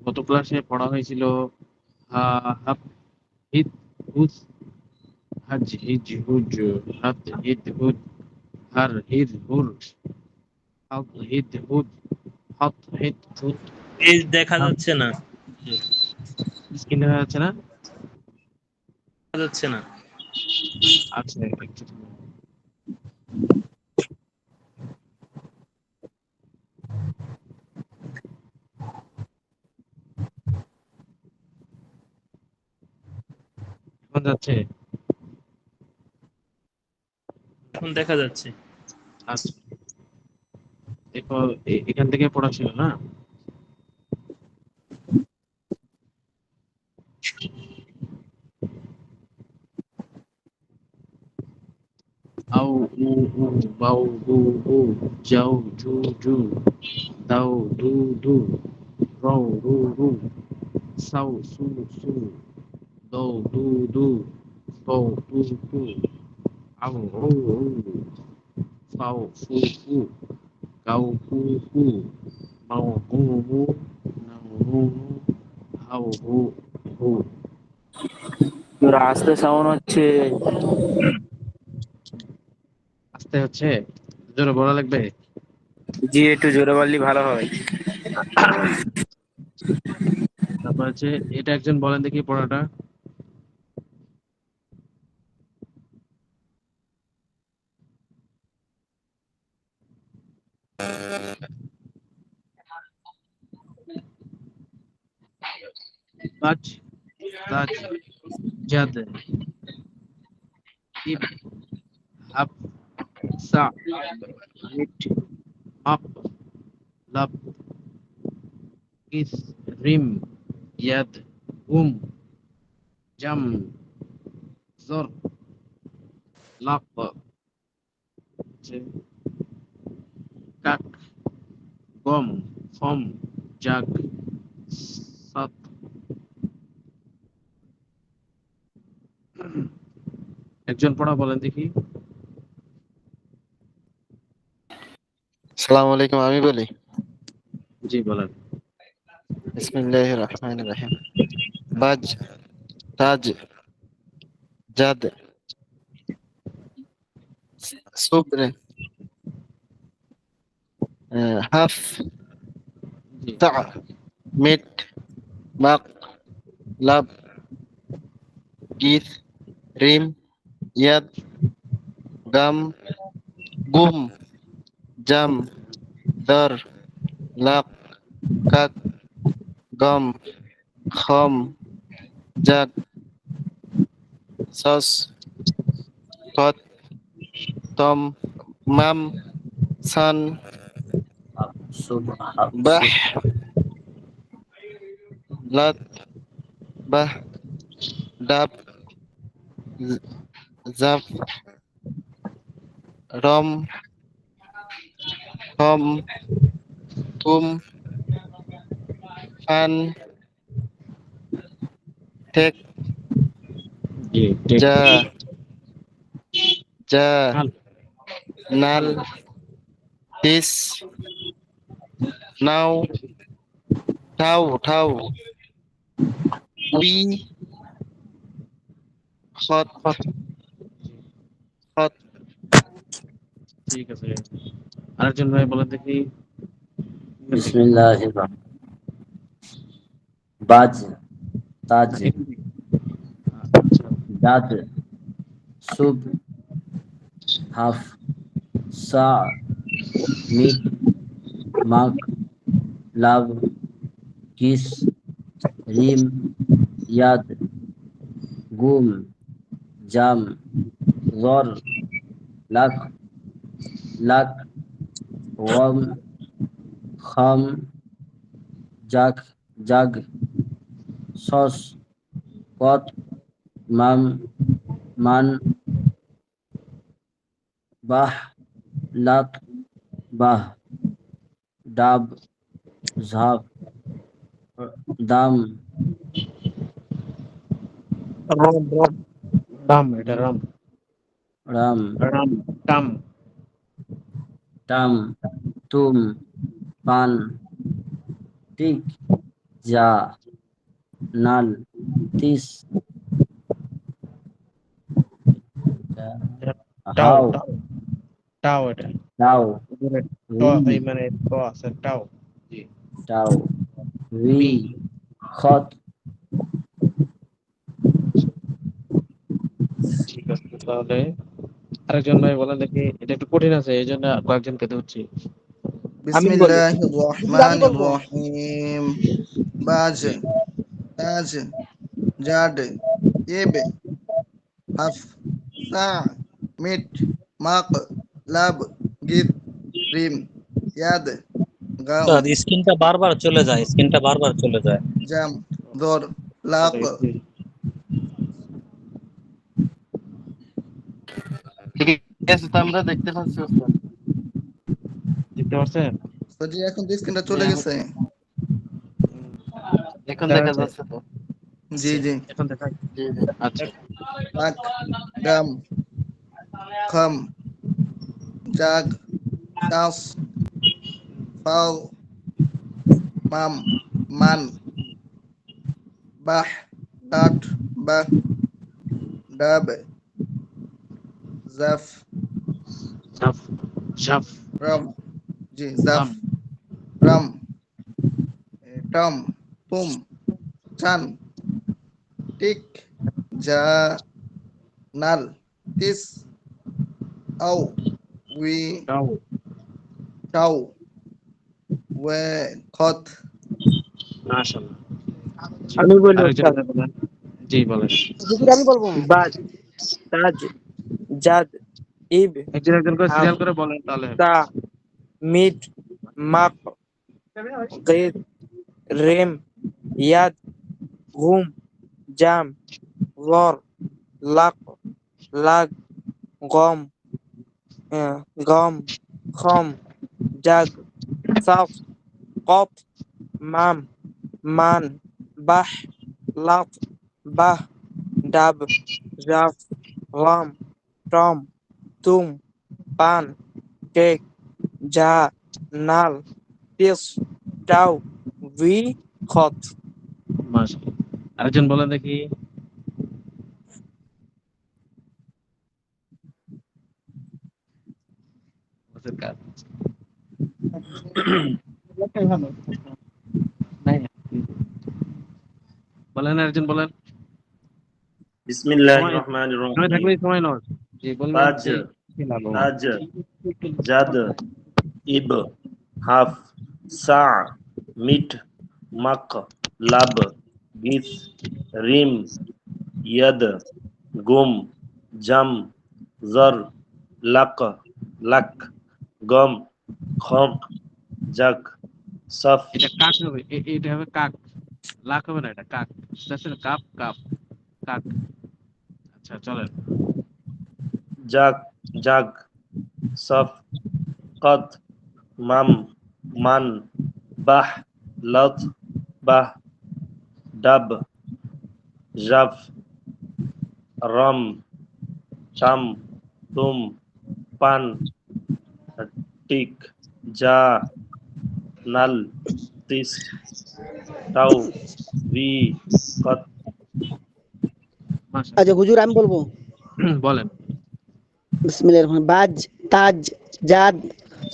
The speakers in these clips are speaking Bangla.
গত ক্লাসে পড়া হয়েছিল হা হাব হিত হুস হাজ হিজ হুজ হাত হিত হুজ হার হির হুর হাত হিত হুজ হাত হিত হুত পেজ দেখা যাচ্ছে না। স্ক্রিন দেখা যাচ্ছে না? দেখা যাচ্ছে না। আচ্ছা একটু এখন যাচ্ছে? এখন দেখা যাচ্ছে। আচ্ছা দেখো এখান থেকে পড়া ছিল না? আউ উ উ বাউ বু বু যাও জু জু দাউ দু দু রৌ রু রু সাউ সু সু দৌ দু দু বৌ তু তু আউ উ উ ফাউ ফু ফু গাউ ফু ফু মাউ হু হু নাউ হু হু হাউ হু হু। তোর আস্তে সাউন্ড হচ্ছে। আস্তে হচ্ছে? জোরে বলা লাগবে? জি, একটু জোরে বললে ভালো হয়। তারপর হচ্ছে এটা একজন বলেন দেখি পড়াটা। তাজ তাজ জাদ ইব হাব সা মিট মাপ লাব কিস রিম ইয়াদ গুম জাম জর লাক হচ্ছে কাক গম ফম জাগ সাত। একজন পড়া বলেন দেখি। আসসালামু আলাইকুম, আমি বলি। জি বলেন। বিসমিল্লাহির রহমানির রহিম। বাজ, তাজ, জাদ, সুবর, হাফ, জি তা, মিট, মাক, লাব, কিস, রিম, ইয়াদ, গাম, গুম, জাম, দর, লাক, কাক, গম, খম, জাগ, সস, কত, তম, মাম, সান, বাহ, লাত, বাহ, ডাব, জাফ, রম, থম, থুম, ফান, ঠেক, জি ঠিক। যা, যা, নাল নাল, টিস, নাও, ঠাউ, ঠাউ, উই, খত, খত। খত, ঠিক আছে। আরেকজন ভাই বলেন দেখি এখান থেকে। বিসমিল্লাহির রহমানির বাজ, তাজ, না, এখান থেকে। আচ্ছা জাদ, সুব, হাফ, সা, মিট, মাক, লাভ, কিস, রিম, ইয়াদ, গুম, জাম, জর, লাক, লাক, ওয়াম, খাম, জাক, জাগ, সস, কত, মাম, মান, বাহ, লাত, বাহ, ডাব, ঝাপ, দাম, রম রম রাম, এটা রাম। রাম, রাম টাম। টাম, তুম, পান, টিক, জা নাল তিস টাও হাও টাও টাও এটা টাও উপরে ট রি এই মানে ট আছে টাও জি টাও রি মি খত ঠিক আছে তাহলে আরেকজন ভাই বলেন দেখি এটা একটু কঠিন আছে এই জন্য কয়েকজনকে দিচ্ছি بسم الله الرحمن الرحيم باج تاج جاد إب حف سا ميت ماق لاب جيب ريم ياد غام স্ক্রিনটা বারবার চলে যায় جام ذور لاق ঠিক আছে তো আমরা দেখতে পাচ্ছি ওস্তাদ। দেখতে পাচ্ছেন সজি এখন তো স্ক্রিনটা চলে গেছে এখন দেখা যাচ্ছে তো। জি জি এখন দেখা জি জি। আচ্ছা পাক গাম খাম জাগ তাস ফাও মাম মান বাহ দাট বাহ ডাব জাফ জাফ জাফ রাম জি জাফ রাম রাম টম তুম চান টিক জা নাল তিস আও উই টাও চাও ওয়ে খত মাশাআল্লাহ আমি বলি আরেকজন ওস্তাদ। ভাই বলেন জি বলেন আমি বলবো বাজ তাজ জাদ ইব একজন করে হাফ সিরিয়াল করে বলেন তাহলে সা মিট মাক গির রেম ইয়াদ ঘুম জাম গর লাক লাগ গম গম খম জাগ সাফ কফ মাম মান বাহ লাফ বাহ ডাব জাফ লাম টম তুম পান টেক যা নাল তিস টাও ভি খত মাশাআল্লাহ আরেকজন বলেন দেখি ওদের কাজ নাই বলেন আরেকজন বলেন বিসমিল্লাহির সময় রহমানির সময় রহিম থাকলেই সময় নয় জি বললেন বাজ জি খেলাবো তাজ জাদ ইব হাফ সা মিট মাক লাব গিস রিম ইয়াদ গুম জাম জর লাক লাক গম খম জাক সফ এটা কাক হবে এটা হবে কাক লাখ হবে না এটা কাক তাছাড়া কাপ কাপ কাক আচ্ছা চলেন জাগ জাগ সফ কদ মাম মান বাহ লত বাহ ডাব জাফ রম চাম তুম পান টিক যা নাল তিস টাউ ভি কত মাশাআল্লাহ আচ্ছা হুজুর আমি বলবো বলেন বিসমিল্লাহির রহমানির বাজ তাজ জাদ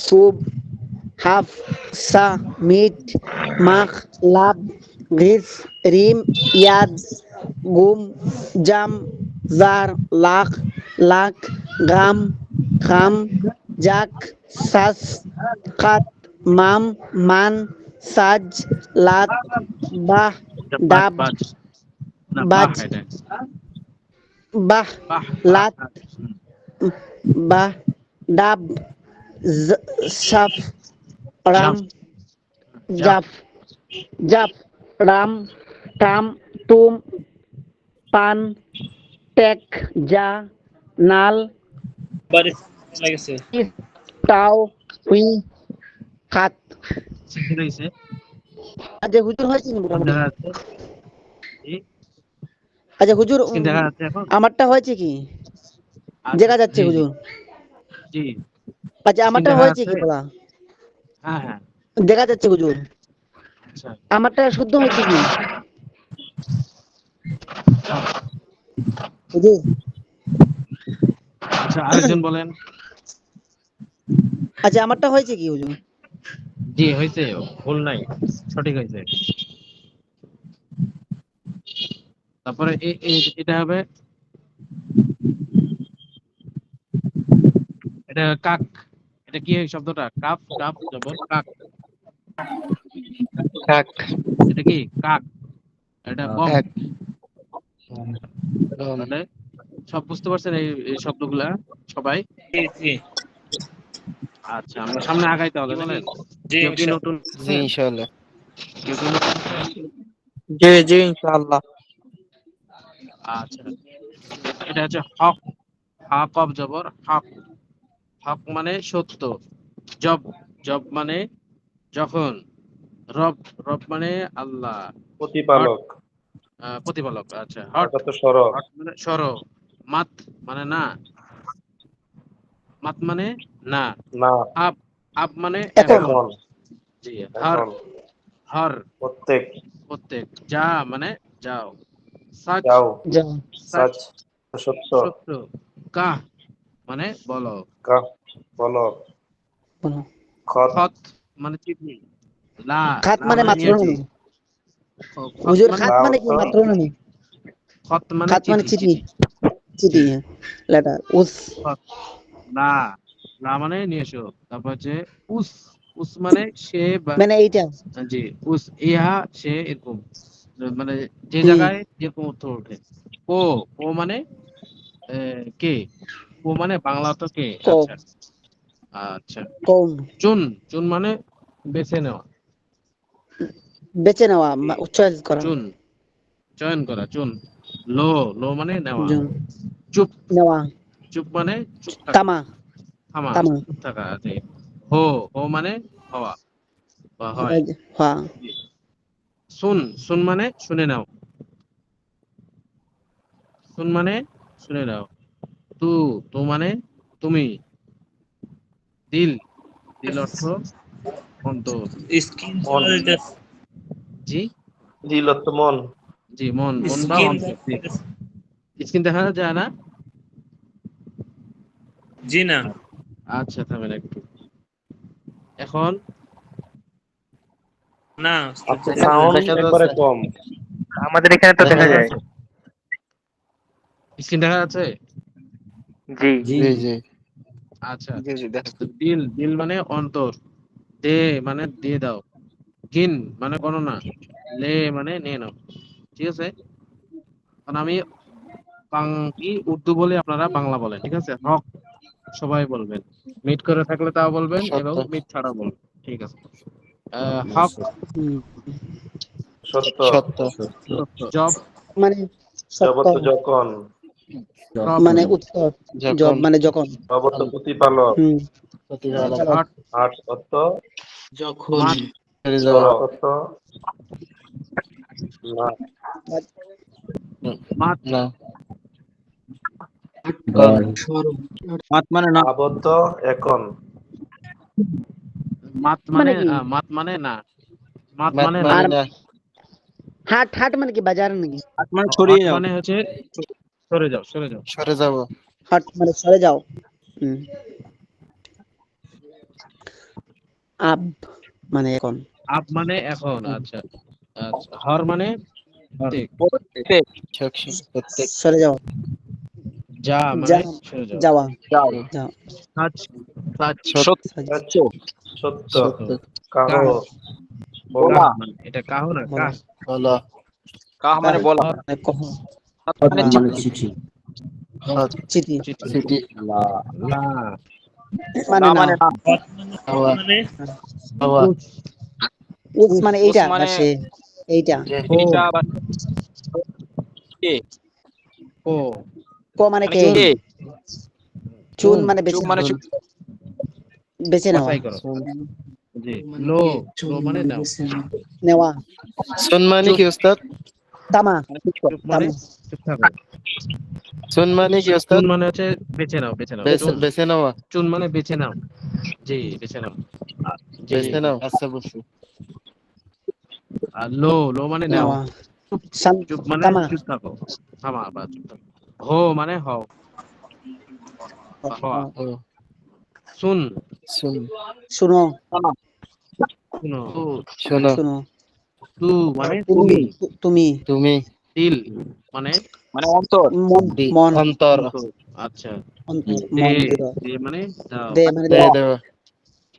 সুব হাফ সা মিট মাখ লাব ঘিস রিম ইয়াদ গুম জাম জার লাখ লাক গাম খাম জাক সাস কাত মাম মান সাজ লাত বাহ এটা ডাব বাজ না বাজ বাহ এটা বাহ বাহ লাত বাহ ডাব সাফ রাম জাফ জাফ রাম টাম তুম পান টেক যা নাল লাগেছে টাও উই খাত শিখে রয়েছে আচ্ছা হুজুর হয়েছে কি কোন মোটামুটি? জায়গা আছে জি আচ্ছা হুজুর স্ক্রিন দেখা যাচ্ছে এখন আমারটা হয়েছে কি আচ্ছা, দেখা যাচ্ছে জি, জি, হুজুর জি আচ্ছা আমারটা দেখা হয়েছে কি যাচ্ছে? বলা হ্যাঁ হ্যাঁ দেখা যাচ্ছে হুজুর আচ্ছা আমারটা শুদ্ধ হয়েছে কি হুজুর? আচ্ছা আরেকজন বলেন। আচ্ছা আমারটা হয়েছে কি হুজুর? জি হয়েছে, ভুল নাই, সঠিক হয়েছে। তারপরে এটা হবে, এটা কাক। এটা কি এই শব্দটা? কাপ কাপ জবর কাক। কাক এটা কি কাক? এটা গম। কাক তাহলে সব বুঝতে পারছেন এই শব্দগুলা সবাই? জি জি আচ্ছা আমরা সামনে আগাইতে হবে বলেন। জি কেউ কি ইনশাআল্লাহ। নতুন জি ইনশাআল্লাহ। কেউ কি নতুন আছেন? জি জি ইনশাআল্লাহ। আচ্ছা এটা হচ্ছে হক। হা কব জবর হক। হক মানে সত্য। জব, জব মানে যখন। রব, রব মানে আল্লাহ। হট, প্রতিপালক, প্রতিপালক। আচ্ছা হট, অর্থাৎ সরল। হট মানে সর। মাত মানে না, মাত মানে না। না, আপ, আপ মানে এখন এখন। এখন, জি হর, এখন, হর প্রত্যেক, প্রত্যেক। যা মানে যাও। সাচ, যাও, যা সাচ সাচ, সত্য, সত্য। কাহ মানে বলো। কা, বলো, বলো। খত, খত মানে চিঠি। লা, খাত লা মানে মানে নিয়েছি। মাতৃভূমি। খত হুজুর মানে খাত লা মানে কি অর্থ, মাতৃভূমি? খত মানে খাত মানে চিঠি, চিঠি, চিঠি। জি চিঠি লেটার উস খত। লা, লা মানে নিয়ে এসো। তারপর হচ্ছে উস, উস মানে সে বা মানে এইটা জি উস ইহা সে এরকম, মানে যে হুম জায়গায় যেরকম অর্থ ওঠে। ও, ও মানে কে। ও মানে বাংলা তো কে। কো আচ্ছা আচ্ছা। কোন চুন, চুন মানে বেছে নেওয়া। বেছে নেওয়া চয়েস করা চুন, চয়ন করা। চুন। লো, লো মানে নেওয়া। জন চুপ, নেওয়া চুপ মানে চুপ থাকা, তামা থামা, তামা চুপ থাকা আছে। হো, হো মানে হওয়া বা হয়। হ্যাঁ শুন, শুন মানে শুনে নাও। শুন মানে শুনে নাও। তু, তু মানে তুমি। দিল, দিল অর্থ অন্তর। স্কিন মন, চলে যাইতেছে, জি দিল অর্থ মন, জি মন, মন বা স্কিন অন্তর। জি স্ক্রিন দেখা যায় না। জি না, আচ্ছা থামেন একটু। এখন না আচ্ছা সাউন্ড দেখা একবারে যাচ্ছে। কম। আমাদের এখানে তো দেখা যায়। স্ক্রিন দেখা যাচ্ছে। জি জি জি জি আচ্ছা জি জি দেখা তো দিল, দিল মানে অন্তর। দে মানে দিয়ে দাও। গিন মানে গণনা। লে মানে নিয়ে নাও। ঠিক আছে, কারণ আমি কি উর্দু বলে আপনারা বাংলা বলেন, ঠিক আছে। হক সবাই বলবেন, মিট করে থাকলে তাও বলবেন এবং সত্য মিট ছাড়া বলবেন, ঠিক আছে। হক হুম সত্য, সত্য সত্য। জব, মানে সত্য জগত যখন, রব, মানে যখন উত্তর জব যখন মানে যখন জগত প্রতিপালক, হুম প্রতিপালক। চালক হট, হাট অর্থ, যখন মাত, ছেড়ে সর যাওয়া। অর্থ, না, মাত, না কোন ঘর মাত মানে না। আবদ্ধ এখন, মাত মানে মানে কি মাত মানে না, মাত মাত মানে না। মানে আর না। হাট হাট মানে কি বাজার নাকি? হাত মানে হট ছড়িয়ে যাও, মানে হচ্ছে সরে যাও, সরে যাও। সরে যাব। হাট মানে সরে যাও হুম আব মানে এখন আপ মানে এখন। আচ্ছা আচ্ছা। হর মানে প্রত্যেক। প্রত্যেক প্রত্যেক সরে যাও যা যা মানে সরে যাও। যাওয়া যাও। যাও সাচ, সাচ সত্য সত্য, সত্য। কাহ, কাহ, বলা, কাহ মানে এটা কাহ না, বলা কাহ। বলা। কাহ কাহ মানে বলা। হর, মানে কহ হাত হক মানে মানে চিঠি। চিঠি। হাত চিঠি চিঠি। চিঠি। লা লা, মানে না না মানে না। হট হাওয়া মানে হাওয়া। উস, উস মানে উস এইটা বা মানে সে এইটা যে কো, এইটা বা কে। কো, ক মানে কে চুন, চুন চুন, মানে চুপ বেছে মানে বেছে নেওয়া বাছাই করো। জি লো, লো মানে নাও। নেওয়া সুন মানে চুপ, কি ওস্তাদ? তামা চুপ মানে তামা চুপ থাকো। সুন মানে কি চুন ওস্তাদ? মানে হচ্ছে বেছে নাও, বেছে নাও। বেছে চুন, বেছে নেওয়া। চুন মানে বেছে নাও। জি বেছে নাও। জি জি বেছে নাও। আচ্ছা বসু। আর লো লো মানে নাও। নেওয়া সান চুপ মানে তামা চুপ থাকো, থামা বা চুপ থাকো। হো মানে হও বা হওয়া। ও শুন শুন শুনো শুনো। শোনো শুনো তু মানে তুমি তুমি। তুমি তুমি দিল মানে মন মন অন্তর অন্তর। আচ্ছা। অন্তর দে মন দিল দে মানে দাও। দে মানে দে দেওয়া দেওয়া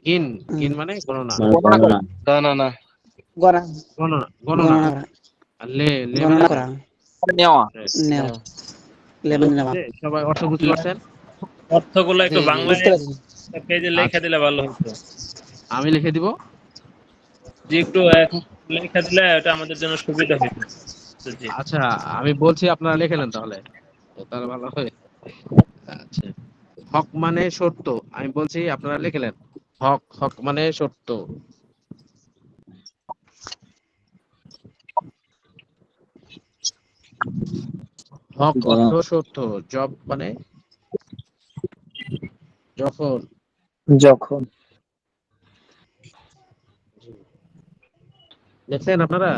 গিন গিন মানে গণনা। গণনা গণা গণনা গণনা। গণনা করা আর লে লে মানে গণনা করা দাও। নেওয়া। নেওয়া লেবেন নেওয়া সবাই অর্থ বুঝতে পারছেন? অর্থগুলো জি একটু জি বাংলায় বুঝতে পারছি পেজে লিখে দিলে ভালো হতো। আমি লিখে দিব। যে একটু লিখে দিলে এটা আমাদের জন্য সুবিধা হতো। জি। আচ্ছা আমি বলছি, আপনারা লিখে নেন তাহলে, তাহলে ভালো হয়। আচ্ছা, হক মানে সত্য, আমি বলছি আপনারা লিখে নেন। হক হক মানে সত্য। হক অর্থ সত্য। জব মানে যখন। যখন। দেখছেন আপনারা?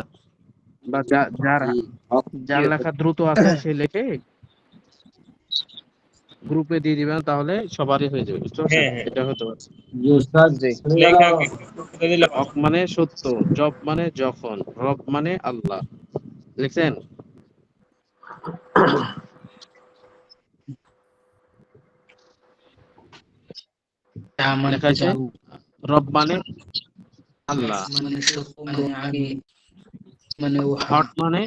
বা যার যার লেখা দ্রুত আছে সে লেখে গ্রুপে দিয়ে দিবেন, তাহলে সবারই হয়ে যাবে। বুঝতে পারছেন? হ্যাঁ হ্যাঁ। এটা হতে পারে। জি। লেখা একটু করে দিলে ভালো। হক মানে সত্য, জব মানে যখন, রব মানে আল্লাহ। লিখছেন? তা মানে লেখা আছে? যাও, রব মানে আল্লাহ। মানে সত্য, মানে আগে, মানে উহা, হট মানে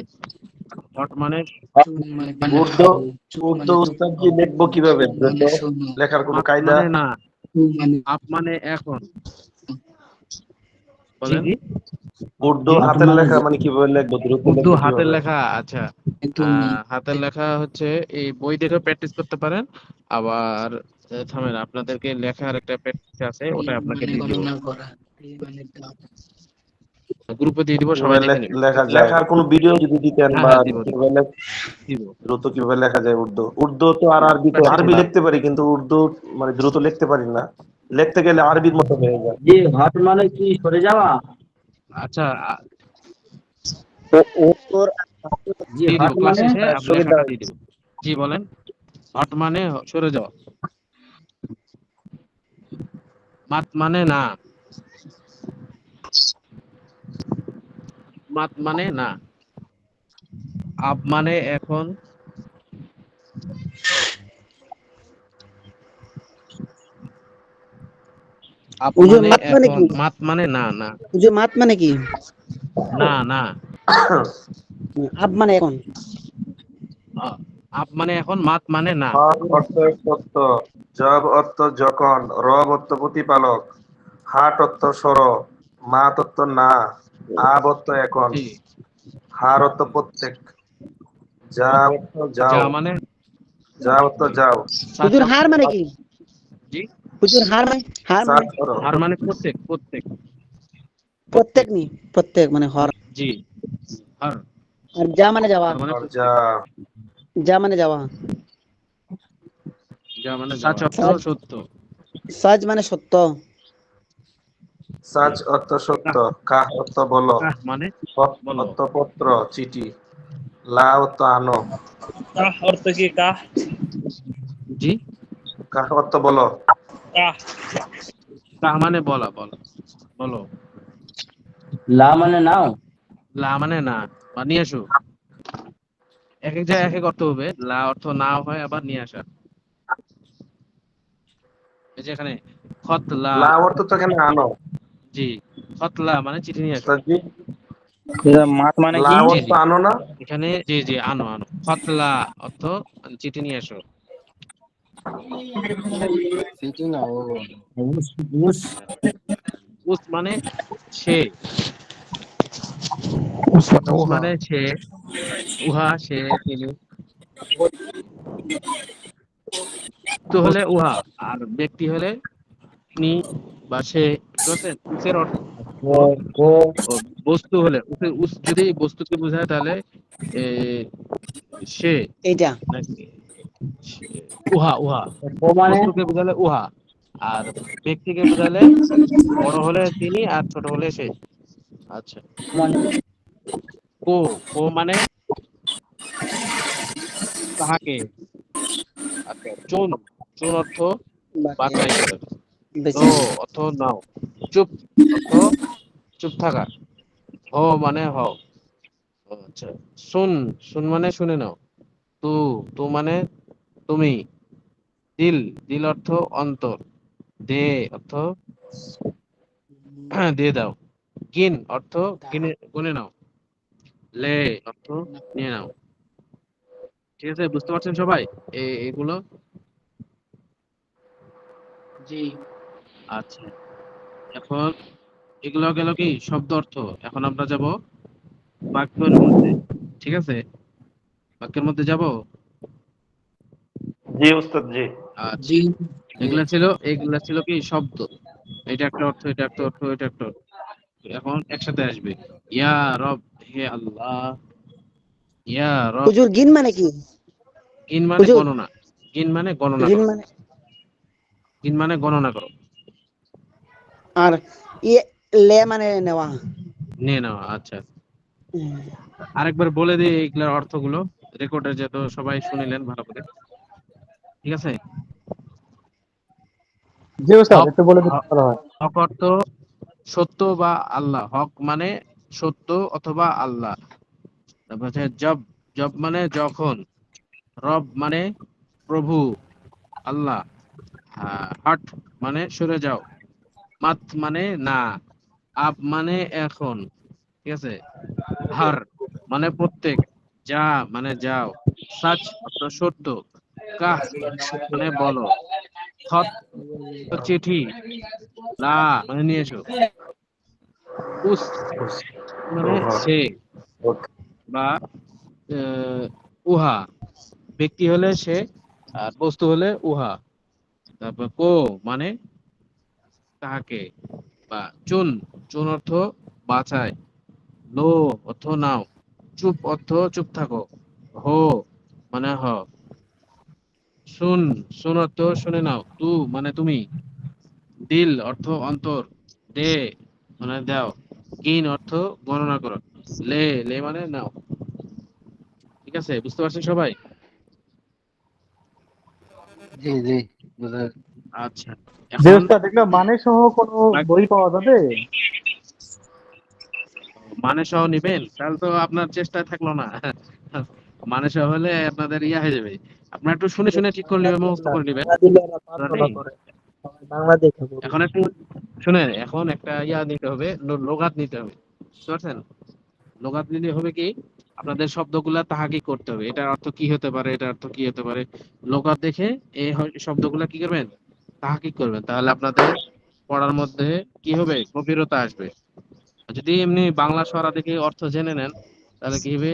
হট মানে চুন মানে উর্দু হাও, চুপ উর্দু মানে উস্তাদ জি লিখবো কিভাবে? মানে শোনো, লেখার কোনো মাত কায়দা? মানে না, তু মানে আপ মানে এখন। জি বলেন। জি। উর্দু জি, হাতের লেখা মানে কিভাবে লিখবো? দ্রুত উর্দু লিখবো হাতের কিভাবে? লেখা। আচ্ছা, তুমি হাতের লেখা হচ্ছে এই বই দেখে প্র্যাকটিস করতে পারেন। আবার থামেন, আপনাদেরকে লেখার একটা প্র্যাকটিস আছে, ওটা আপনাকে মানে দিয়ে দিব। গণনা করা, মানে দাও। গ্রুপে দিয়ে দিব, সবাই কিভাবে দেখে নেবেন। লেখা লেখার কোনো ভিডিও যদি দিতেন, হ্যাঁ বা হ্যাঁ, দিব দিব কিভাবে দিব। দ্রুত কিভাবে লেখা যায় উর্দু? উর্দু তো আর আরবি তো, প্র্যাকটিস আরবি করেন। লিখতে পারি কিন্তু উর্দু মানে দ্রুত লিখতে পারি না। লিখতে গেলে আরবির মতো হয়ে যায়। জি, হট মানে কি সরে যাওয়া? আচ্ছা, জি, দিয়ে দিব, হট ক্লাস মানে শেষে আপনি সুবিধা লেখাটা হয়েছে। দিয়ে দিব। জি বলেন। হট মানে সরে যাওয়া। মাত মানে না, মাত মানে না। আপ মানে এখন। আপ হুজুর মানে মাত মানে এখন। কি মাত মানে না না হুজুর মাত মানে কি না না। আব মানে এখন আ- আপ মানে এখন, মাত মানে না। হক অর্থ সত্য, জব অর্থ যখন, রব অর্থ প্রতিপালক, হাট অর্থ সর, মাত অর্থ না, আব অর্থ এখন, জি। হার অর্থ প্রত্যেক, যা অর্থ যাও, যা মানে যা অর্থ যাও, সাচ হুজুর হার অর্থ- মানে কি জি। হুজুর হার মানে সাত করো। আর মানে প্রত্যেক প্রত্যেক প্রত্যেক নি প্রত্যেক মানে হর জি। আর আর যা মানে যাওয়া আর মানে আর যা, প্রত্যেক। যা মানে যাওয়া যা মানে সাচ অর্থ সাজ সত্য। সাজ মানে সত্য সাজ অর্থ সত্য, কাহ অর্থ বলো, কাহ মানে বলো। অর্থ পত্র চিঠি, লা অর্থ আনো, কাহ অর্থ কি? কাহ জি। কাহ অর্থ বলো, কাহ কাহ মানে বলা, বলো বলো। লা মানে নাও। লা মানে না, বা নিয়ে আসো। এক এক জায়গায় এক এক অর্থ হবে। লা অর্থ না হয়, আবার নিয়ে আসা। এই যে এখানে খতলা। লা অর্থ তো এখানে আনো। জি, খতলা মানে চিঠি নিয়ে আসো। উস্তাদ জি, মাত মানে লা কি? জি অর্থ জি, আনো না? এখানে জি জি, আনো আনো। খতলা অর্থ চিঠি নিয়ে আসো। চিঠি না ও উস মানে সে, উস মানে সে, উহা সে তিনি। তো হলে উহা, আর ব্যক্তি হলে তিনি বা সে। বুঝতে পারছেন? উসের অর্থ ও বস্তু হলে, উস যদি বস্তুকে বোঝায় তাহলে এ, সে এইটা নাকি উহা উহা। ও মানে বস্তুকে বোঝালে উহা, আর ব্যক্তিকে বোঝালে বড় হলে তিনি, আর ছোট হলে সে। আচ্ছা, মানে কো কো মানে তাহাকে। আচ্ছা, চুন চুন অর্থ বাকি বাছাই করা। বেশি লো অর্থ নাও। চুপ অর্থ চুপ থাকা। হ মানে হও। আচ্ছা, শুন শুন মানে শুনে নাও। তু তু মানে তুমি। দিল দিল অর্থ অন্তর। দে অর্থ দিয়ে দাও। গিন অর্থ গিনে গুনে নাও। লে অর্থ নিয়ে নাও। ঠিক আছে, বুঝতে পারছেন সবাই এগুলো? জি আচ্ছা, এখন এগুলো গেল কি শব্দ অর্থ। এখন আমরা যাব বাক্যের মধ্যে। ঠিক আছে, বাক্যের মধ্যে যাব। জি উস্তাদ জি। আচ্ছা, জি এগুলা ছিল কি শব্দ। এটা একটা অর্থ, এটা একটা অর্থ, এটা একটা অর্থ। এখন একসাথে আসবে। ইয়া রব, হে আল্লাহ। ইয়া রব। হুজুর গিন মানে কি? গিন মানে হুজুর গণনা। গিন মানে গণনা গিন করো। মানে গিন মানে গণনা করো। আর ইয়ে লে মানে নেওয়া। নিয়ে নাও। আচ্ছা, হুম। আরেকবার বলে দিই এগুলার অর্থগুলো, রেকর্ডে যত সবাই শুনিলেন ভালো করে। ঠিক আছে। জি স্যার, হক একটু বলে দিতে হ- ভালো হয়। হক অর্থ সত্য বা আল্লাহ। হক মানে সত্য অথবা আল্লাহ। তারপর হচ্ছে জব। জব মানে যখন। রব মানে প্রভু, আল্লাহ। হট মানে সরে যাও। মাত মানে না। আপ মানে এখন। ঠিক আছে। হার মানে প্রত্যেক। যা মানে যাও। সাচ অর্থ সত্য। কাহ মানে বলো। খত চিঠি। লা মানে নিয়ে এসো। উস মানে সে বা উহা। ব্যক্তি হলে সে, আর বস্তু হলে উহা। তারপর কো মানে তাহাকে বা চুন। চুন অর্থ বাছাই। লো অর্থ নাও। চুপ অর্থ চুপ থাকো। হো মানে হ। শুন শুন অর্থ শুনে নাও। তু মানে তুমি। দিল অর্থ অন্তর। দে মানে দাও। কিন অর্থ গণনা করো। লে লে মানে নাও। ঠিক আছে, বুঝতে পারছেন সবাই? জি জি বুঝা আচ্ছা, জি এখন উস্তাদ, এগুলো মানে সহ কোনো বই পাওয়া যাবে? মানে সহ নিবেন তাহলে তো আপনার চেষ্টা থাকলো না। মানে সহ হলে আপনাদের ইয়া হয়ে যাবে। আপনার একটু শুনে শুনে ঠিক করে নেবেন, মুখস্থ করে নেবেন। নেই, এখন একটু শুনেন, এখন একটা ইয়া নিতে হবে, লোগাত নিতে হবে। বুঝতে পারছেন? লোগাত নিলে হবে কি, আপনাদের শব্দগুলা তাহাকি করতে হবে। এটার অর্থ কি হতে পারে, এটার অর্থ কি হতে পারে। লোগাত দেখে এই শব্দগুলা কি করবেন, তাহাকি করবেন। তাহলে আপনাদের পড়ার মধ্যে কি হবে, গভীরতা আসবে। আর যদি এমনি বাংলা ছড়া দেখে অর্থ জেনে নেন, তাহলে কি হবে,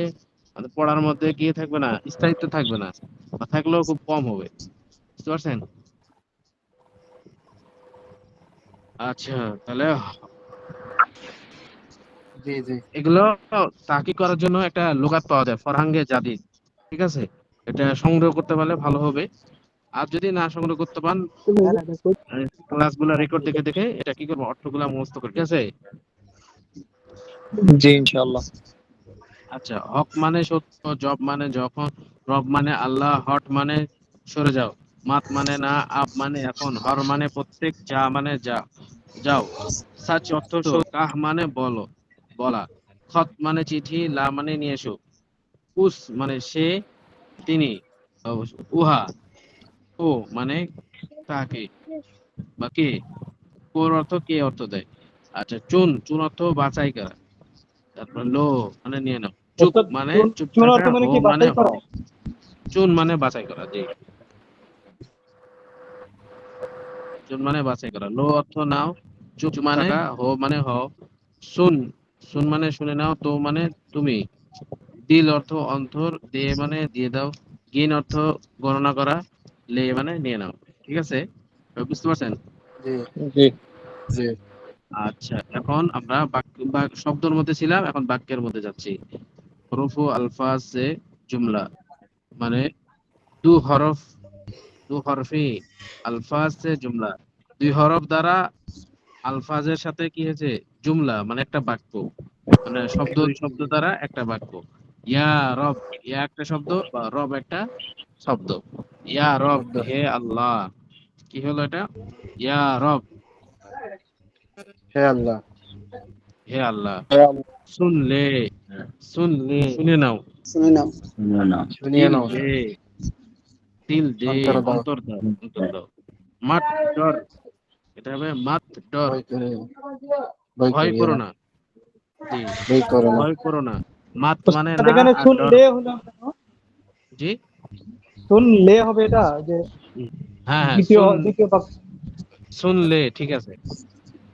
মানে পড়ার মধ্যে গিয়ে থাকবে না, স্থায়িত্ব থাকবে না, বা থাকলেও খুব কম হবে। বুঝতে পারছেন? আচ্ছা, তাহলে জি জি এগুলো তাহকিক করার জন্য একটা লুগাত পাওয়া যায়, ফরহাঙ্গে জাদিদ। ঠিক আছে, এটা সংগ্রহ করতে পারলে ভালো হবে। আর যদি না সংগ্রহ করতে পারেন, ক্লাসগুলো রেকর্ড দেখে দেখে এটা কি করবো, অর্থগুলা মুখস্থ করে। ঠিক আছে। জি ইনশাআল্লাহ। আচ্ছা, হক মানে সত্য, জব মানে যখন, রব মানে আল্লাহ, হট মানে সরে যাও, মাত মানে না, আপ মানে এখন, হর মানে প্রত্যেক, যা মানে যা যাও, সাচ অর্থ কাহ মানে বলো বলা, খত মানে চিঠি, লা মানে নিয়ে এসো, উস মানে সে তিনি, উহা ও মানে তাকে বা কে, কোর অর্থ কে অর্থ দেয়। আচ্ছা, চুন চুন অর্থ বাছাই করা। তারপর লো মানে নিয়ে নাও। চুপ উস্তাদ, মানে চুপ চুন থাকা। অর্থ মানে হো কি মানে বাছাই করা? হও। চুন মানে বাছাই করা। জি, চুন মানে বাছাই করা। লো অর্থ নাও। চুপ মানে থাকা। হো মানে হও। শুন শুন মানে শুনে নাও। তো মানে তুমি। দিল অর্থ অন্তর। দে মানে দিয়ে দাও। গিন অর্থ গণনা করা। লে মানে নিয়ে নাও। ঠিক আছে, বুঝতে পারছেন? জি জি জি আচ্ছা, এখন আমরা শব্দের মধ্যে ছিলাম, এখন বাক্যের মধ্যে যাচ্ছি। হরফ আলফাজ সে জুমলা মানে দু হরফ, দু হরফি আলফাজ সে জুমলা। দুই হরফ দ্বারা আলফাজের সাথে কি হয়েছে, জুমলা মানে একটা বাক্য। মানে শব্দ শব্দ দ্বারা একটা বাক্য। ইয়া রব, ইয়া একটা শব্দ বা রব একটা শব্দ। ইয়া রব, হে আল্লাহ। কি হলো এটা? ইয়া রব, হে আল্লাহ। হে আল্লাহ। শুনলে, শুনলে, শুনে নাও। শুনে নাও। শুনিয়ে দিল নাও। দে, দিল দে, অন্তর দাও। অন্তর দাও, অন্তর দাও। মাত ডর, এটা হবে মাত ডর, ভয় করে, ভয় ভয় করিও করো না। না। জি, ভয় করো না। ভয় করো না। মাত মানে ওস্তাদ না এখানে আর ডর। শুনলে হলো কেন? জি, শুনলে হবে এটা যে হ্যাঁ হ্যাঁ, দ্বিতীয় দ্বিতীয় বাক্য। শুনলে ঠিক আছে।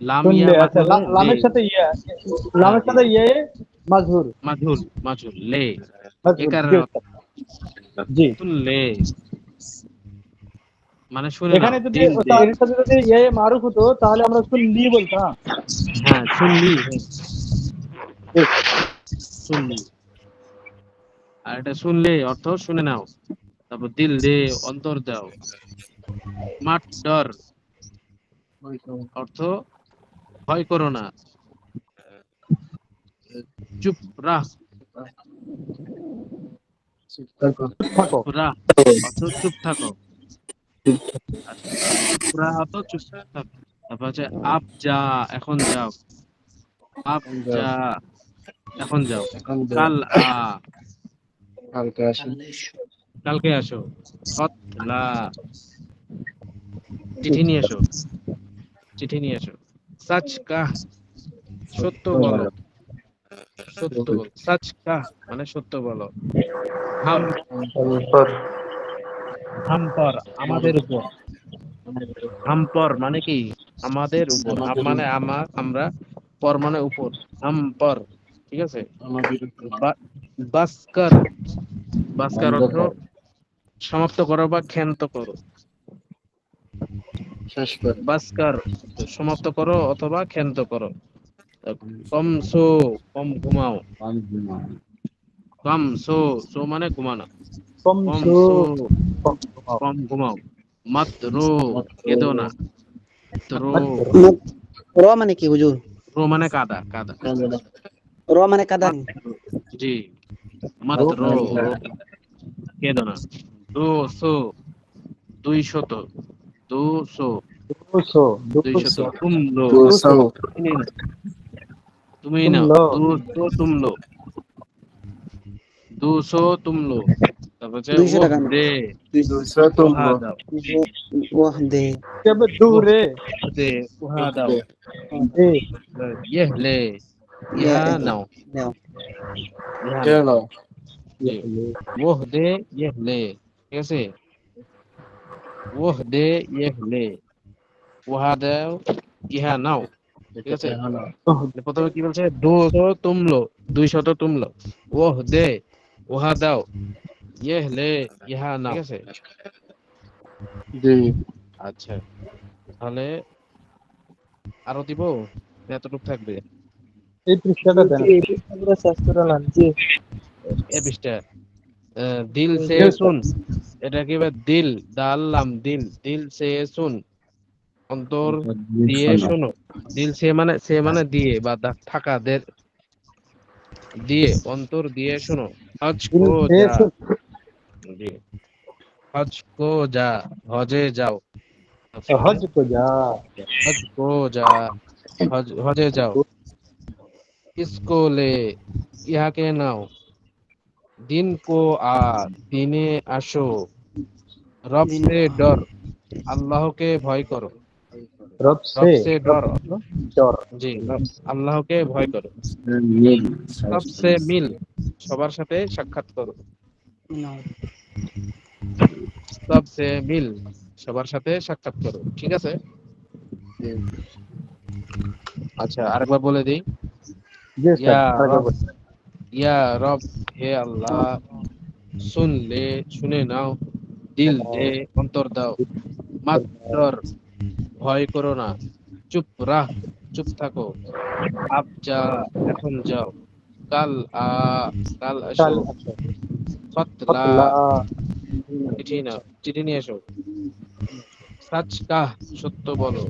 লাম ইয়া শুনলে, মাত আচ্ছা হলে লে। লামের সাথে ইয়া, হ্যাঁ লামের জি, সাথে ইয়ে মাজহুর। মাঝুল, মাঝুল লে, এ মাজহুর, জি কারণে ওস্তাদ। জি, শুনলে মানে শুনে নাও। এখানে যদি দিল দে, ওস্তাদ এর সাথে যদি ইয়ে মারুফ হতো তাহলে আমরা শুনলি বলতাম। হ্যাঁ শুনলি, শুনলি। আর এটা শুনলে অর্থ শুনে নাও। তারপর দিল দে, অন্তর দাও। মাত ডর অর্থ ভয় করো না। চুপ রাহ, থাকো। চুপ রাহ অর্থ চুপ থাকো। আচ্ছা, চুপ রাহ অর্থ চুপ থাকো। তারপর হচ্ছে আপ যা, এখন যাও। আপ যা, এখন যাও। এখন যাও। কাল আ, কালকে আসি। কালকে আসো। খত লা, চিঠি নিয়ে এসো, চিঠি নিয়ে এসো। সচ কাহ, সত্য বলো, সত্য বলো। সচ কাহ মানে সত্য বলো। হাম, পর হাম পর আমাদের উপর। হাম পর মানে কি? আমাদের উপর। হাম মানে আমরা, পর মানে উপর। হাম পর, ঠিক আছে। আমাদের উপর বাস্কার, বাস্কার বন্ধ অর্থ কর, সমাপ্ত করো বা ক্ষান্ত করো। শেষ কর। বাস্কার সমাপ্ত করো অথবা ক্ষান্ত করো। কম সো, কম ঘুমাও। কম সো, সো মানে ঘুমানো। কম কমসু, সো, কম ঘুমাও। মত রো, কেঁদো না। রো, র মানে কি হুজুর? রো মানে কাদা, কাদা। র মানে কাদা। জি, মত রো, কেঁদো না। দো সো, 200, 200, দুশো, 200। দুশো, তুম লো, দুশো, তুমি নাও। তুমলো, 200 তুম লো, 200 তুম লো। তারপর হচ্ছে 200 ওহ টাকা না। দে, দুশো উহা তুমলো। দাও। ওয়াহ দে। কেবে ওহ দূরে, দে, উহা দাও। দে, ইহ লে, ইয়া ইহা নাও, নাও। ইহা নাও। কেন? জি, ওহ দে, ইহ লে, ঠিক আছে। ওহ দে, ইহ লে, উহা দাও, ইহা নাও, ঠিক আছে। প্রথমে কি বলছে? 200 তুমলো, 200 তুমলো। ওহ দে, উহা দাও, ইহ লে, ইহা নাও, ঠিক আছে। জি, আচ্ছা, তাহলে আরো দিব, এতটুকু থাকবে। এই পৃষ্ঠাটা দেন। এ পৃষ্ঠা দিল সে শুন, এটা কি ভাই? দিল, দাল লাম দিল, দিল সে শুন, অন্তর দিয়ে শোনো। দিল সে মানে দিয়ে বা থাকা দিয়ে, অন্তর দিয়ে শোনো। হজ দিল কো সে যা, সুন, জি, হজ কো যা, হজে যাও। হজ কো যা, হজ কো যা, হজে যাও। ইসকো লে, ইহাকে নাও। দিন কো আ, দিনে আসো। রব সে ডর, আল্লাহকে ভয় করো। রব রব সে, সে রব ডর অর্থ, ডর, জি, আল্লাহকে ভয় করো। মিল। সবসে মিল, সবার সাথে সাক্ষাৎ করো। সবসে মিল, সবার সাথে সাক্ষাৎ করো, ঠিক আছে। আচ্ছা, আরেকবার বলে দিই। জি স্যার, ইয়া আরেকবার রব, বলুন। ইয়া রব, হে আল্লাহ। শুনলে, শুনে নাও। দিল দে, অন্তর দাও। মাত ডর, ভয় করো না। চুপ রাহ, চুপ থাকো। আপ যা, এখন যাও। কাল আ, কাল আসো। কাল আছে, খতলা, ফতলা, চিঠি নাও, চিঠি নিয়ে এসো। সাচ কাহ, সত্য বলো।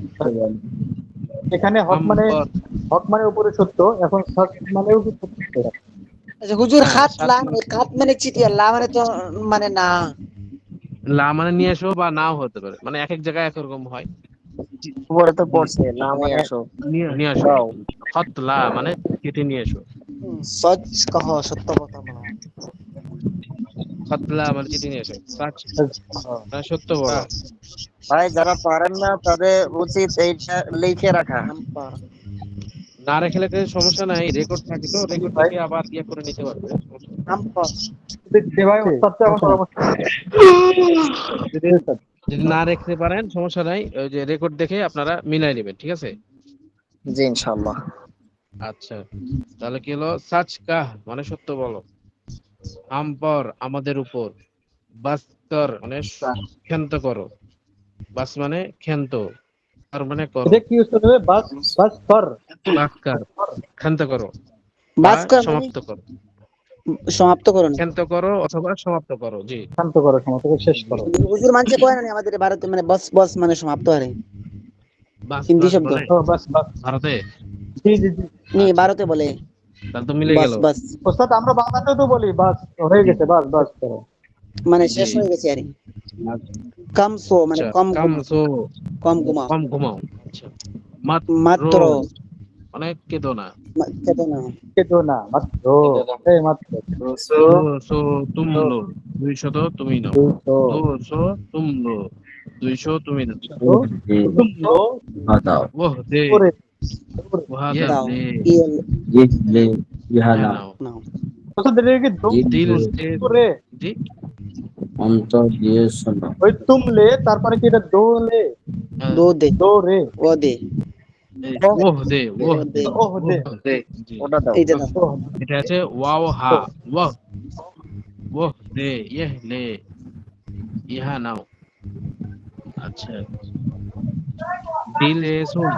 এখানে হাম হক মানে উপরে সত্য, এখন সৎ মানেও কি সত্য? আচ্ছা হুজুর, হ্যাঁ, খাত সাত লা মানে খাত মানে চিঠি, আর লা মানে তো মানে না। লা মানে নিয়ে এসো বা নাও হতে পারে, মানে এক এক জায়গায় এক রকম হয়। উপরে তো পড়ছে লা মানে আসো। নিয়ে আসো। খত লা মানে চিঠি নিয়ে এসো। সচ কহ, সত্য কথা বলো। খত লা মানে চিঠি নিয়ে এসো। সাচ মানে সত্য বলো। ভাই যারা পারেন না তাদের উচিত এইটা লিখে রাখা। না রেখে লেখে সমস্যা নাই, রেকর্ড থাকে তো, রেকর্ড থেকে আবার ইয়ে করে নিতে পারবে। হাম পর যে ভাই ওস্তাদ তো এখন পরামর্শ দিতে। যদি না রেখতে পারেন সমস্যা নাই, ওই যে রেকর্ড দেখে আপনারা মিলাই নেবেন, ঠিক আছে? জি ইনশাআল্লাহ। আচ্ছা, তাহলে কি হলো? সাচ কাহ মানে সত্য বলো, হাম পর আমাদের উপর, বাস কর মানে ক্ষান্ত করো, বাস মানে ক্ষান্ত, কর মানে করো, এটা কি ইউজ করতে হবে? বাস বাস কর, বাস কর ক্ষান্ত করো বা বাস কর মানে সমাপ্ত করো। সমাপ্ত করুন। ক্ষান্ত করো অথবা সমাপ্ত করো। জি, শান্ত করো, সমাপ্ত করে শেষ করো। হুজুর মানছে কয় না আমাদের ভারতে, মানে বস বস মানে সমাপ্ত হয় বাস হিন্দি বাস শব্দ। বলে ও বাস বাস, ভারতে, জি জি জি। নি ভারতে বলে তাহলে তো মিলে বাস গেল। বাস, ওস্তাদ আমরা বাংলাতেও তো বলি বাস হয়ে গেছে, বাস বাস করো। মানে শেষ হয়ে গেছে আর কি। কাম সো মানে আচ্ছা, কম কাম ঘুমাও, সো কম ঘুমাও। কম ঘুমাও। আচ্ছা, মাত্র মাত্র মানে কেদো না। কেতো না। কেতো না, মাত্র এই মাত্র দো সো তুম লো, 200 তুমি নাও। 200 200 তুম লো, 200 তুমি নাও। তুম লো ওহ দে করে ওয়াদা দাও দে ইহা নাও। নাও। ওস্তাদ এটা কি দম দিল সে করে? জি, অন্তর দিয়ে শোনো। ওই তুমলে তারপরে কি এটা দোলে? দো দে, দো রে, ও দে, ওহ দে, ওহ দে, ওহ দে, জি। ওটা দাও। এইটা দাও। ওহ এটা আছে ওয়াও হা, ওহ ওহ দে, ইহ লে, ইহা নাও। আচ্ছা, দিল এ শুন,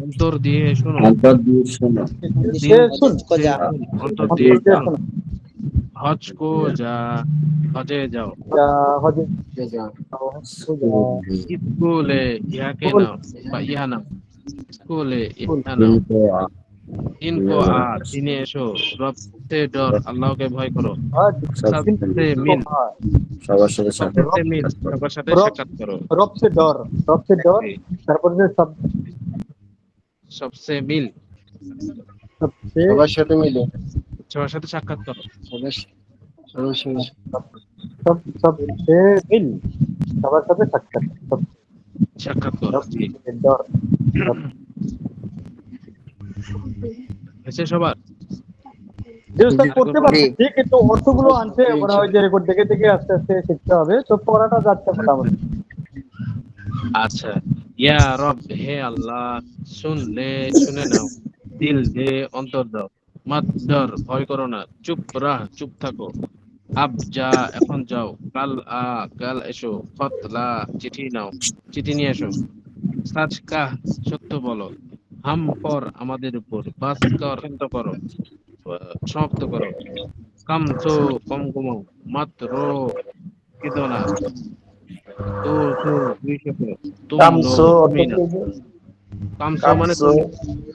অন্তর দিয়ে শোনো। অন্তর দিয়ে শোনো। সে শুন, কো যা, অন্তর অন্তর দিয়ে দিয়ে শোনো। শোনো। হজ কো যা, হজে যাও। যা হজে যা যা, স্কুলে ইহাকে স্কুল, নাও বা ইহা নাও। স্কুলে স্কুল, ইহা নাও। কিন্তু ইনকো আ দিনে এসো, রব সে ডর আল্লাহকে ভয় করো। হজ, সব কিন্তু সে মিল, সবার সাথে সবচেয়ে মিল, সবার সাথে রব সাক্ষাৎ করো। রব সে ডর, রব সে ডর, তারপরে যে সব সবসে মিল, সবচেয়ে সবার সাথে মিলে সবার সাথে সাক্ষাৎ করো। সব সবচেয়ে মিল, সবার সাথে সাক্ষাৎ, সব সাক্ষাৎ করো। রব জি, সে ডর। হয়েছে সবার? যে উস্তাদ করতে পারছে ঠিক, কিন্তু অর্থগুলো আনছে মনে হয় যে রেকর্ড দেখে দেখে আস্তে আস্তে শিখতে হবে, তো পড়াটা যাচ্ছে মোটামুটি। আচ্ছা, ইয়া রব হে আল্লাহ, শুনলে শুনে নাও, দিল দে অন্তর দাও, মাত ডর ভয় করো না, চুপ রাহ চুপ থাকো, আব যা এখন যাও, কাল আ কাল এসো, খত লা চিঠি নাও চিঠি নিয়ে এসো, সাচ কাহ সত্য বলো, হাম পর আমাদের উপর, বাস কর শান্ত করো, সমাপ্ত করো, কাম সো কম ঘুমাও, মাত্র কেদো না, দো সো 200 তুম লো কামসো তুমি অর্থ না। কি? কামসো মানে কামসো তুমি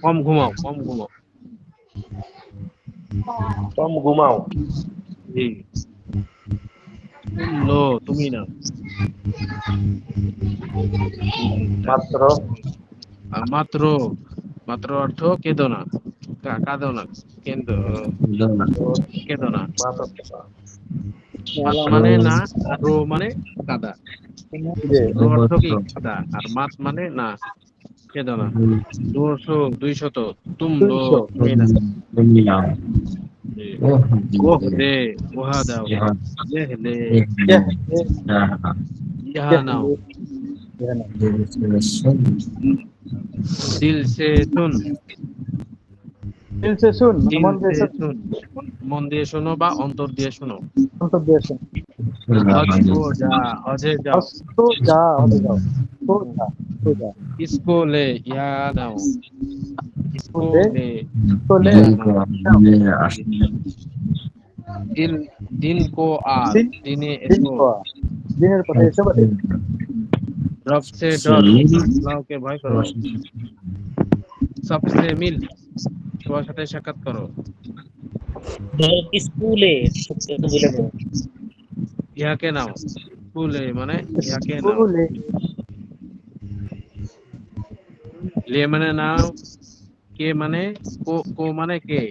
কম ঘুমাও, কম ঘুমাও। কম ঘুমাও। জি, তুম লো তুমি না। মাত্র আর মাত্র, মাত্র অর্থ কেদো না, কাঁদো না, কেন্দ্র কেদো না। মাত্র মাত মানে না, আর রো মানে কাদা। রো অর্থ কি? কাদা। আর মাত মানে না, কেদো না। 200 তুম লো 200 তুমি না। তুমি নাও। জি। ওহ দে ওহা দাও, লেহ লে ইহা নাও, দিল সে শুন, দিল সে শুন, দিল মন দিয়ে সে শুন, শুন, মন দিয়ে শোনো বা অন্তর দিয়ে শোনো। অন্তর দিয়ে শুন। হজ কো যা, হজে যাও। তো যা হজে যাও, তো যা, তো যা, স্কুলে ইহা নাও, স্কুলে, স্কুলে স্কুলে দিল, দিন কো আ দিন, দিনে দিন এসো, কোয়া, দিনের পথে এসে বলে রব সে ডর আল্লাহকে ভয় করো, সবসে মিল, সবার সাথে সাক্ষাৎ করো। ধর স্কুলে বলে দেবো। ইহাকে নাও, স্কুলে মানে ইহাকে নাও। গুগলে লে মানে নাও, কে মানে কো মানে কে,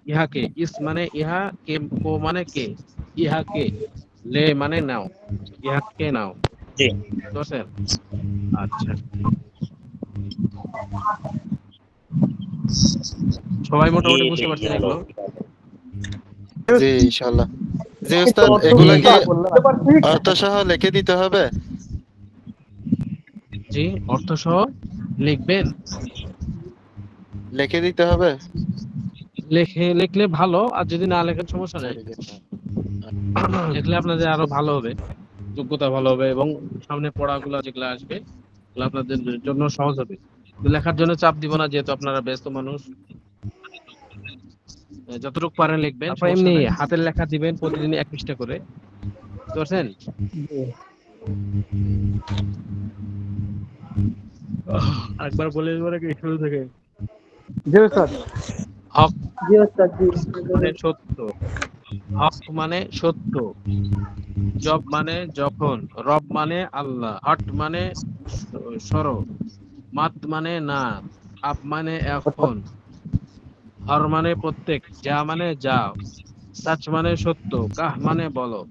ইহাকে, ইস মানে ইহা, কে কো মানে কে, ইহাকে। লে মানে নাও, ইহাকে নাও। জি। তো স্যার আচ্ছা, সবাই মোটামুটি বুঝতে পারছেন এগুলো? জি ইনশাআল্লাহ। জি কিন্তু উস্তাদ, অর্থ এগুলা কি বুঝতে পারছি। অর্থ সহ লিখে দিতে হবে? জি, অর্থ সহ লিখবেন। লিখে দিতে হবে? লিখলে ভালো, আর যদি না লেখেন সমস্যা নেই। লিখলে আপনাদের আরো ভালো হবে, যোগ্যতা ভালো হবে, এবং সামনে পড়াগুলো যেগুলো আসবে এগুলো আপনাদের জন্য সহজ হবে। লেখার জন্য চাপ দিব না, যেহেতু আপনারা ব্যস্ত মানুষ। যতটুকু পারেন লিখবেন, তারপর এমনি হাতের লেখা দিবেন প্রতিদিন 1 পৃষ্ঠা করে। বুঝছেন? একবার বলে দেবো নাকি শুরু থেকে? জি উস্তাদ। হক জি ওস্তাদ জি। মানে সত্য, হক মানে সত্য, জব মানে যখন, রব মানে আল্লাহ, হট মানে সর, মাত মানে না, আপ মানে এখন, হর মানে প্রত্যেক, যা মানে যাও, সাচ মানে সত্য, কাহ মানে বলো,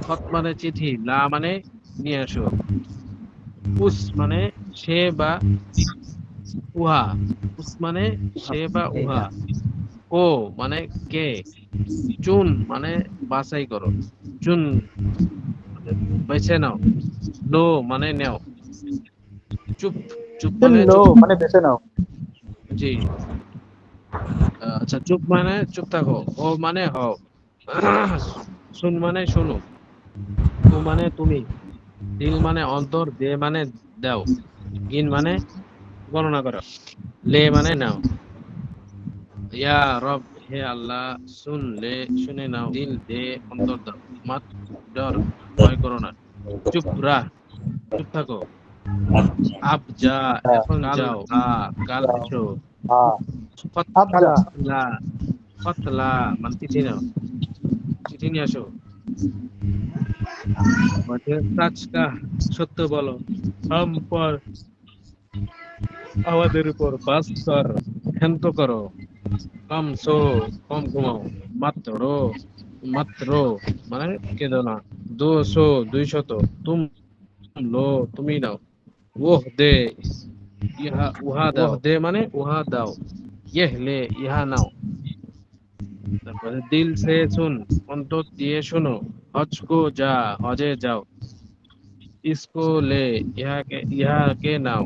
খত মানে চিঠি, লা মানে নিয়ে আসো, উস মানে সে বা উহা, উস মানে সে বা উহা, ও মানে কে, চুন মানে বাছাই করো, চুন বেছে নাও, লো মানে নেও, চুপ, চুপ মানে লো চুপ। মানে বেছে নাও। জি, আচ্ছা, চুপ মানে চুপ থাকো, ও মানে হও, শুন মানে শোনো, তু মানে তুমি, দিল মানে অন্তর, দে মানে দাও, গিন মানে গণনা করো, লে মানে নাও। ইয়া রব, হে আল্লাহ, শুন লে শুনে নাও, দিল দে অন্তর দাও, মাত ডর ভয় করো না, চুপ রাহ চুপ থাকো, আপ যা এখন যাও, কাল এসো, হ্যাঁ। আবজা। ফতলা, ফতলা মানে চিঠি নাও, চিঠি নিয়ে আসো, সাচকা সত্য বলো, হাম পর আমাদের উপর বাস কর, ক্ষান্ত করো, কম সো কম ঘুমাও, মাত্র মাত্র মানে কেঁদো না, 200 200, তুম লো তুমি নাও, ওহ দে ইহা উহা দাও, ওহ দে মানে উহা দাও, ইহ লে ইহা নাও। তারপরে দিল সে শুন, অন্তর দিয়ে শোনো, হজ কো যা হজে যাও, ইসকো লে ইহাকে নাও,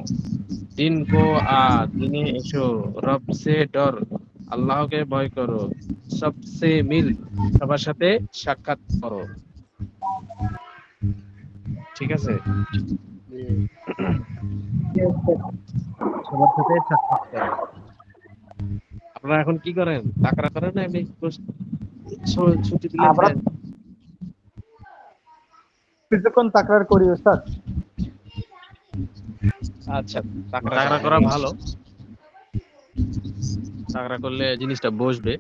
দিন কো আ দিনে এসো, রব সে ডর আল্লাহকে ভয় করো, সবসে মিল সবার সাথে সাক্ষাৎ করো। ঠিক আছে? সবার সাথে সাক্ষাৎ করো। আপনারা এখন কি করেন? তাকরা করেন না এমনি ছুটি দিলে আমরা যান? কিছুক্ষণ তাকরার করি উস্তাদ। আচ্ছা, তাকরা করা ভালো। তাকরা করলে জিনিসটা বসবে।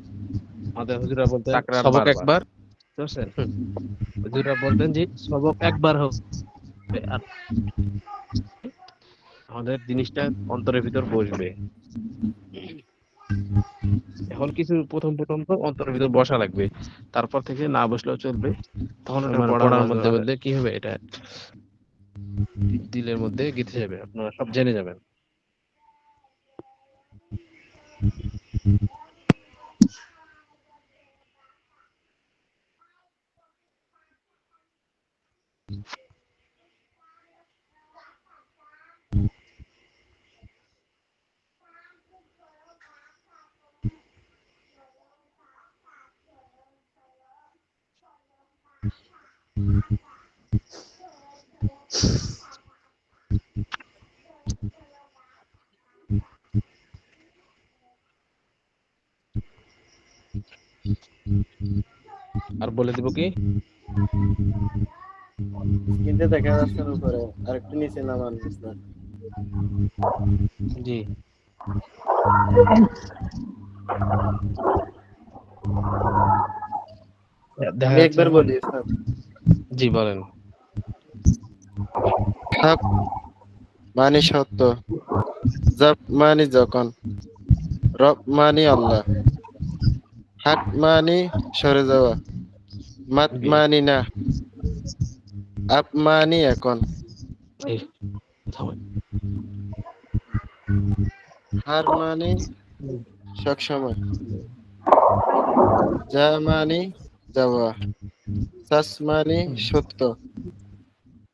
আমাদের হুজুরা বলতেন সবক একবার, বুঝছেন? হুজুরা বলতেন যে সবক একবার হবে, আর আমাদের জিনিসটা অন্তরের ভিতর বসবে। এখন কিছু প্রথম তো অন্তরের ভিতর বসা লাগবে, তারপর থেকে না বসলেও চলবে। তখন এটা পড়ার মধ্যে মধ্যে কি হবে, এটা দিলের মধ্যে গেঁথে যাবে, আপনারা সব জেনে যাবেন। আর বলে দিব কি, কিন্তু দেখা যাচ্ছে না উপরে আরেকটু নিচে নামান উস্তাদ। জি দেখা আমি যাচ্ছে একবার না? বলি উস্তাদ। জি বলেন। হক মানে সত্য, জব মানে যখন, রব মানে আল্লাহ, হাত মানে সরে যাওয়া, মাত জি। মানে না, আপ মানে এখন, এই, থামেন। হার মানে সবসময়, যা মানে যাওয়া, সাস মানে সত্য,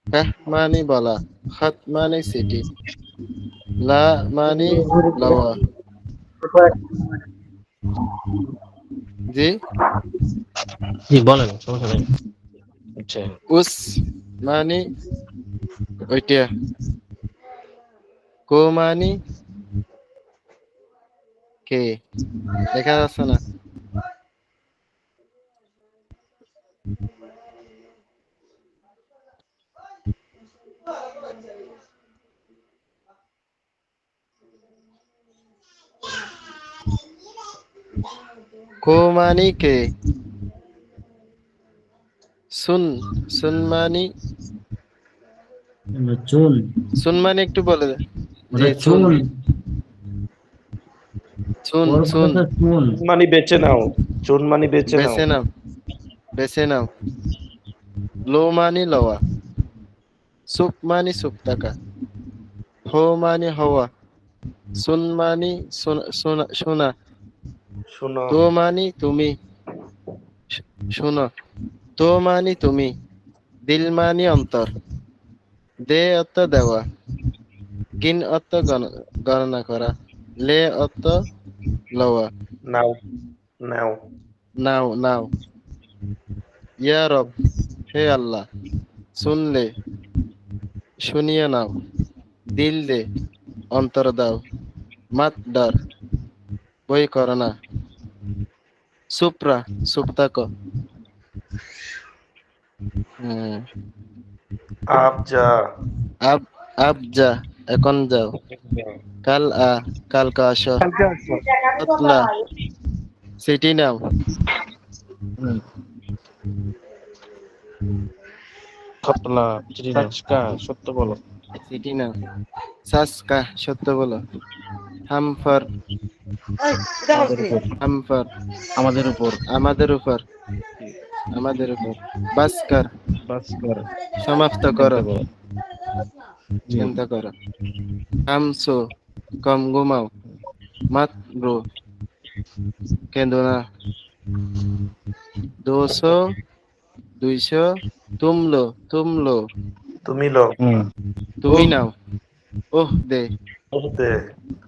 কাহ মানে বলা, খাত মানে সিটি, লা মানে লওয়া। জি জি বলেন, সমস্যা নেই। আচ্ছা উস মানে ওইটা, কো মানে কে, দেখা যাচ্ছে না। কো মানে কে, সুন, সুন মানে, চুন সুন মানে একটু বলে দে। জি ওটা সুন, চুন সুন ওর সুন, কথা চুন মানি বেছে নাও, চুন মানি বেছে নাও, বেছে নাও, বেছে নাও। লো মানে লওয়া, সুপ মানে সুপ টাকা, হো মানে হওয়া, সুন মানে শোনা শোনা, শুনো, তো মানে তুমি, শোনো, তো মানে তুমি, দিল মানে অন্তর, দে অর্থ দেওয়া, গিন অর্থ গণনা করা, লে অর্থ লওয়া, নাও, নাও, নাও নাও। ইয়া রব, হে আল্লাহ, শুনলে শুনিয়ে নাও, দিল দে অন্তর দাও, মাত ডর বই করো না, সুপ্রা সুপ থাকো। হুম, আপ যা, আব আব যা এখন যাও, কাল কালকে আসো, অতলা সিটি নাও, খতলা সাচকা সত্য বলো। সিটি নাও, সাসকা সত্য বলো, হামফার আমাদের উপর, হামফার আমাদের উপর আমাদের উপর, আমাদের উপর, বাস্কার বাস কর, সমাপ্ত জানতে করো, বলো। জি চিন্তা করো, হামসো কম ঘুমাও, মাত ব্রো কেঁদো না, 200 200 তুমলো তুমি লো, তুমি নাও, ওহ দে দে,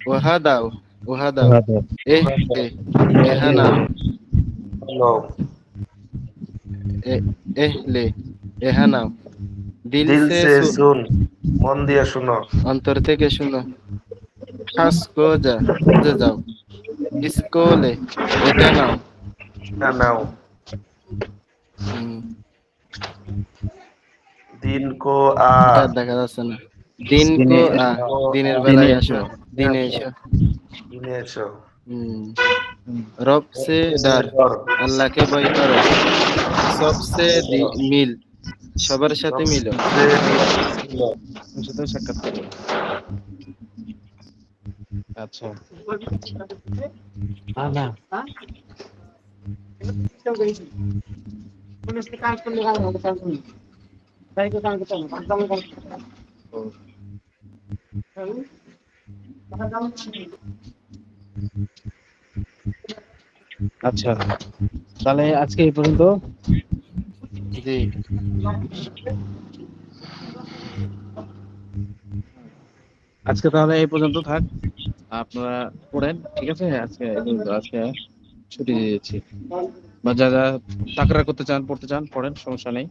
ওহা দাও, ওহা দাও, ওহাদের এহ দে এহা নাও, লো, এহ লে এহা নাও, দিল দিল সে সে সুন সুন, মন দিয়ে শুনো, অন্তর থেকে শুনো, খাস কো যা খুঁজে যাও, স্কুলে এটা নাও। না নাও, হুম, দিন কো আ, এটা দেখা যাচ্ছে না। দিন কো আ, দিনের বেলায় আসো, দিনে এসো। দিনে এসো, হুম, রব সে ডার, আল্লাহকে ভয় করো, সবসে মিল, সবার সাথে মিলো। ওর সাথে সাক্ষাৎ করো। আচ্ছা না আচ্ছা, তাহলে আজকে এই পর্যন্ত। জি আজকে তাহলে এই পর্যন্ত থাক, আপনারা পড়েন, ঠিক আছে? আজকে এই পর্যন্ত, আজকে ছুটি দিয়ে দিচ্ছি। বা যা যা তাকরার করতে চান, পড়তে চান, পড়েন, সমস্যা নেই,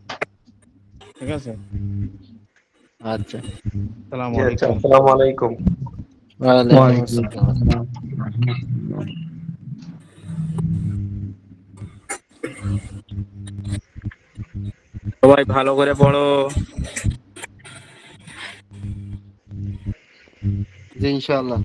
ঠিক আছে? আচ্ছা, আসসালামু আচ্ছা, আলাইকুম। আসসালামু আলাইকুম। ওয়ালাইকুম আসসালাম। সবাই ভালো করে পড়ো। জি ইনশাআল্লাহ।